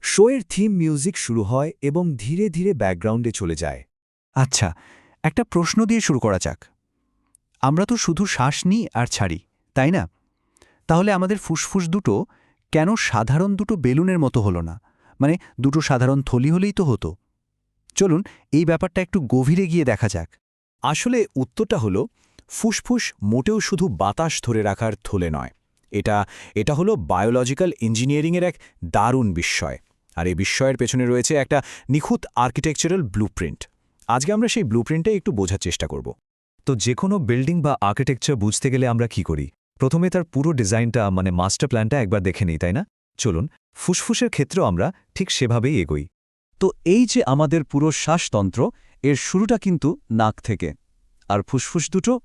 শোয়ের theme music শুরু হয় এবং ধীরে ধীরে ব্যাকগ্রাউন্ডে চলে যায়। আচ্ছা, একটা প্রশ্ন দিয়ে শুরু করা যাক। আমরা তো শুধু শ্বাস নিই আর ছাড়ি, তাই না? তাহলে আমাদের ফুসফুস দুটো কেন সাধারণ দুটো বেলুনের মতো হলো না? মানে দুটো সাধারণ থলি হলেই তো হতো। চলুন এই ব্যাপারটা একটু গভীরে গিয়ে দেখা যাক। আসলে উত্তরটা হলো, ফুসফুস মোটেও শুধু বাতাস ধরে রাখার থলে নয়। এটা এটা হলো বায়োলজিক্যাল ইঞ্জিনিয়ারিংয়ের এক দারুণ বিস্ময়। আর এই বিস্ময়ের পেছনে রয়েছে একটা নিখুঁত আর্কিটেকচারাল ব্লুপ্রিন্ট। আজকে আমরা সেই ব্লুপ্রিন্টে একটু বোঝার চেষ্টা করব। তো যে কোনো বিল্ডিং বা আর্কিটেকচার বুঝতে গেলে আমরা কি করি? প্রথমে তার পুরো ডিজাইনটা মানে মাস্টার প্ল্যানটা একবার দেখে নিই, তাই না? চলুন, ফুসফুসের ক্ষেত্রেও আমরা ঠিক সেভাবেই এগোই। তো এই যে আমাদের পুরো শ্বাসতন্ত্র, এর শুরুটা কিন্তু নাক থেকে। আর ফুসফুস দুটো,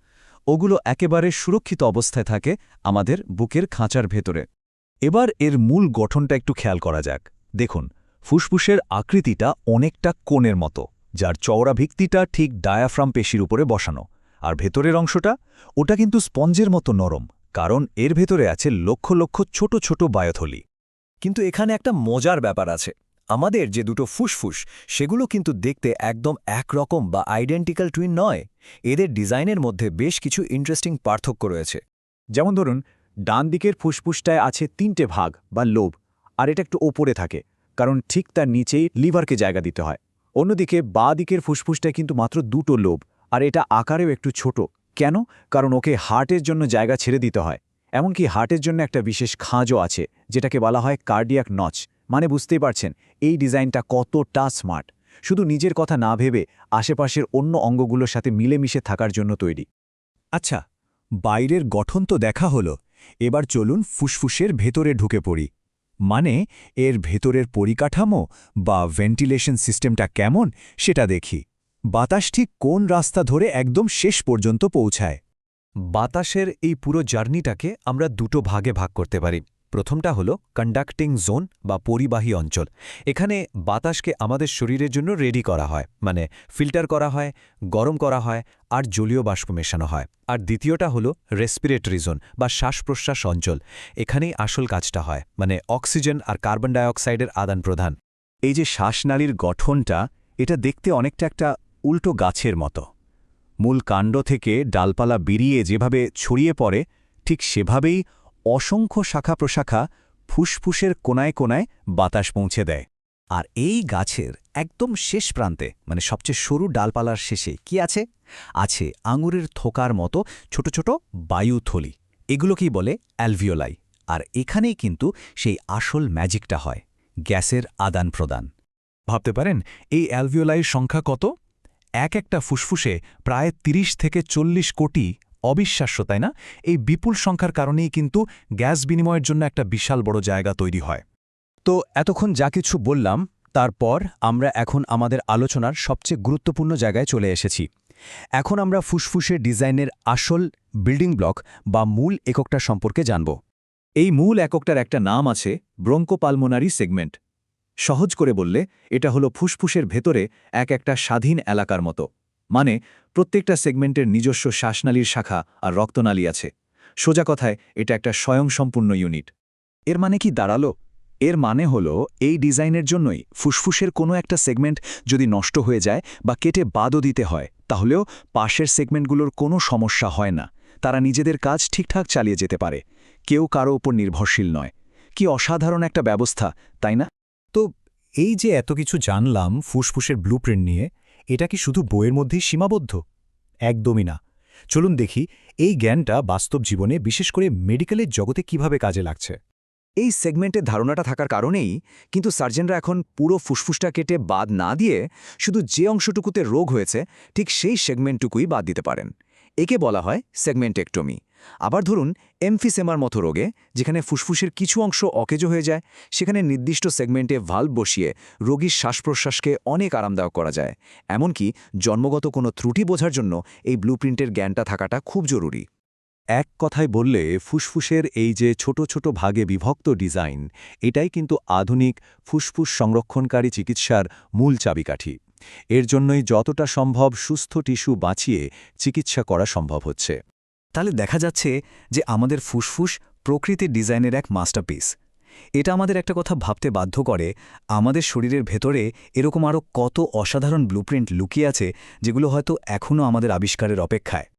ওগুলো একেবারে সুরক্ষিত অবস্থায় থাকে আমাদের বুকের খাঁচার ভেতরে। এবার এর মূল গঠনটা একটু খেয়াল করা যাক। দেখুন, ফুসফুসের আকৃতিটা অনেকটা কোণের মতো, যার চওড়া ভিত্তিটা ঠিক ডায়াফ্রাম পেশির উপরে বসানো। আর ভেতরের অংশটা, ওটা কিন্তু স্পঞ্জের মতো নরম, কারণ এর ভেতরে আছে লক্ষ লক্ষ ছোট ছোট বায়োথলি। কিন্তু এখানে একটা মজার ব্যাপার আছে। আমাদের যে দুটো ফুসফুস, সেগুলো কিন্তু দেখতে একদম একরকম বা আইডেন্টিক্যাল টুইন নয়। এদের ডিজাইনের মধ্যে বেশ কিছু ইন্টারেস্টিং পার্থক্য রয়েছে। যেমন ধরুন, ডান দিকের ফুসফুসটায় আছে ৩টে ভাগ বা লোব, আর এটা একটু ওপরে থাকে, কারণ ঠিক তার নিচেই লিভারকে জায়গা দিতে হয়। অন্যদিকে বাঁ দিকের ফুসফুসটায় কিন্তু মাত্র 2টো লোব, আর এটা আকারেও একটু ছোট। কেন? কারণ ওকে হার্টের জন্য জায়গা ছেড়ে দিতে হয়। এমনকি হার্টের জন্য একটা বিশেষ খাঁজও আছে, যেটাকে বলা হয় কার্ডিয়াক নচ। মানে বুঝতেই পারছেন এই ডিজাইনটা কতটা স্মার্ট। শুধু নিজের কথা না ভেবে আশেপাশের অন্য অঙ্গগুলোর সাথে মিলেমিশে থাকার জন্য তৈরি। আচ্ছা, বাইরের গঠন তো দেখা হলো, এবার চলুন ফুসফুসের ভেতরে ঢুকে পড়ি। মানে এর ভেতরের পরিকাঠামো বা ভেন্টিলেশন সিস্টেমটা কেমন সেটা দেখি। বাতাস ঠিক কোন রাস্তা ধরে একদম শেষ পর্যন্ত পৌঁছায়? বাতাসের এই পুরো জার্নিটাকে আমরা দুটো ভাগে ভাগ করতে পারি। প্রথমটা হলো কন্ডাক্টিং জোন বা পরিবাহী অঞ্চল। এখানে বাতাসকে আমাদের শরীরের জন্য রেডি করা হয়, মানে ফিল্টার করা হয়, গরম করা হয় আর জলীয় বাষ্প মেশানো হয়। আর দ্বিতীয়টা হলো রেসপিরেটরি জোন বা শ্বাস-প্রশ্বাস অঞ্চল। এখানেই আসল কাজটা হয়, মানে অক্সিজেন আর কার্বন ডাইঅক্সাইডের আদান প্রদান। এই যে শ্বাসনালীর গঠনটা, এটা দেখতে অনেকটা একটা উল্টো গাছের মতো। মূল কাণ্ড থেকে ডালপালা বেরিয়ে যেভাবে ছড়িয়ে পড়ে, ঠিক সেভাবেই অসংখ্য শাখা প্রশাখা ফুসফুসের কোনায় কোনায় বাতাস পৌঁছে দেয়। আর এই গাছের একদম শেষ প্রান্তে, মানে সবচেয়ে সরু ডালপালার শেষে কি আছে? আছে আঙুরের থোকার মতো ছোট ছোট বায়ুথলি। এগুলোকেই বলে অ্যালভিওলাই। আর এখানেই কিন্তু সেই আসল ম্যাজিকটা হয়, গ্যাসের আদান প্রদান। ভাবতে পারেন এই অ্যালভিওলাইয়ের সংখ্যা কত? এক একটা ফুসফুসে প্রায় ৩০ থেকে ৪০ কোটি। অবিশ্বাস্য, তাই না? এই বিপুল সংখ্যার কারণেই কিন্তু গ্যাস বিনিময়ের জন্য একটা বিশাল বড় জায়গা তৈরি হয়। তো এতক্ষণ যা কিছু বললাম, তারপর আমরা এখন আমাদের আলোচনার সবচেয়ে গুরুত্বপূর্ণ জায়গায় চলে এসেছি। এখন আমরা ফুসফুসের ডিজাইনের আসল বিল্ডিং ব্লক বা মূল এককটা সম্পর্কে জানব। এই মূল এককটার একটা নাম আছে, ব্রঙ্কোপালমোনারি সেগমেন্ট। সহজ করে বললে এটা হলো ফুসফুসের ভেতরে একটা স্বাধীন এলাকার মতো। মানে প্রত্যেকটা সেগমেন্টের নিজস্ব শ্বাসনালীর শাখা আর রক্তনালী আছে। সোজা কথায় এটা একটা স্বয়ংসম্পূর্ণ ইউনিট। এর মানে কি দাঁড়ালো? এর মানে হলো এই ডিজাইনের জন্যই ফুসফুসের কোনো একটা সেগমেন্ট যদি নষ্ট হয়ে যায় বা কেটে বাদও দিতে হয়, তাহলেও পাশের সেগমেন্টগুলোর কোনো সমস্যা হয় না। তারা নিজেদের কাজ ঠিকঠাক চালিয়ে যেতে পারে। কেউ কারো ওপর নির্ভরশীল নয়। কি অসাধারণ একটা ব্যবস্থা, তাই না? তো এই যে এত কিছু জানলাম ফুসফুসের ব্লুপ্রিন্ট নিয়ে, এটা কি শুধু বইয়ের মধ্যেই সীমাবদ্ধ? একদমই না। চলুন দেখি এই জ্ঞানটা বাস্তব জীবনে, বিশেষ করে মেডিকেলের জগতে কিভাবে কাজে লাগছে। এই সেগমেন্টের ধারণাটা থাকার কারণেই কিন্তু সার্জনরা এখন পুরো ফুসফুসটা কেটে বাদ না দিয়ে শুধু যে অংশটুকুতে রোগ হয়েছে ঠিক সেই সেগমেন্টটুকুই বাদ দিতে পারেন। একে বলা হয় সেগমেন্টেক্টমি। আবার ধরুন এমফিসেমার মতো রোগে, যেখানে ফুসফুসের কিছু অংশ অকেজো হয়ে যায়, সেখানে নির্দিষ্ট সেগমেন্টে ভাল্ব বসিয়ে রোগীর শ্বাস-প্রশ্বাসকে অনেক আরামদায়ক করা যায়। এমনকি জন্মগত কোনো ত্রুটি বোঝার জন্য এই ব্লুপ্রিন্টের জ্ঞানটা থাকাটা খুব জরুরি। এক কথায় বললে ফুসফুসের এই যে ছোট ছোট ভাগে বিভক্ত ডিজাইন, এটাই কিন্তু আধুনিক ফুসফুস সংরক্ষণকারী চিকিৎসার মূল চাবিকাঠি। এর জন্যই যতটা সম্ভব সুস্থ টিস্যু বাঁচিয়ে চিকিৎসা করা সম্ভব হচ্ছে। তাহলে দেখা যাচ্ছে যে আমাদের ফুসফুস প্রকৃতির ডিজাইনের এক মাস্টারপিস। এটা আমাদের একটা কথা ভাবতে বাধ্য করে, আমাদের শরীরের ভেতরে এরকম আরও কত অসাধারণ ব্লুপ্রিন্ট লুকিয়ে আছে যেগুলো হয়তো এখনও আমাদের আবিষ্কারের অপেক্ষায়।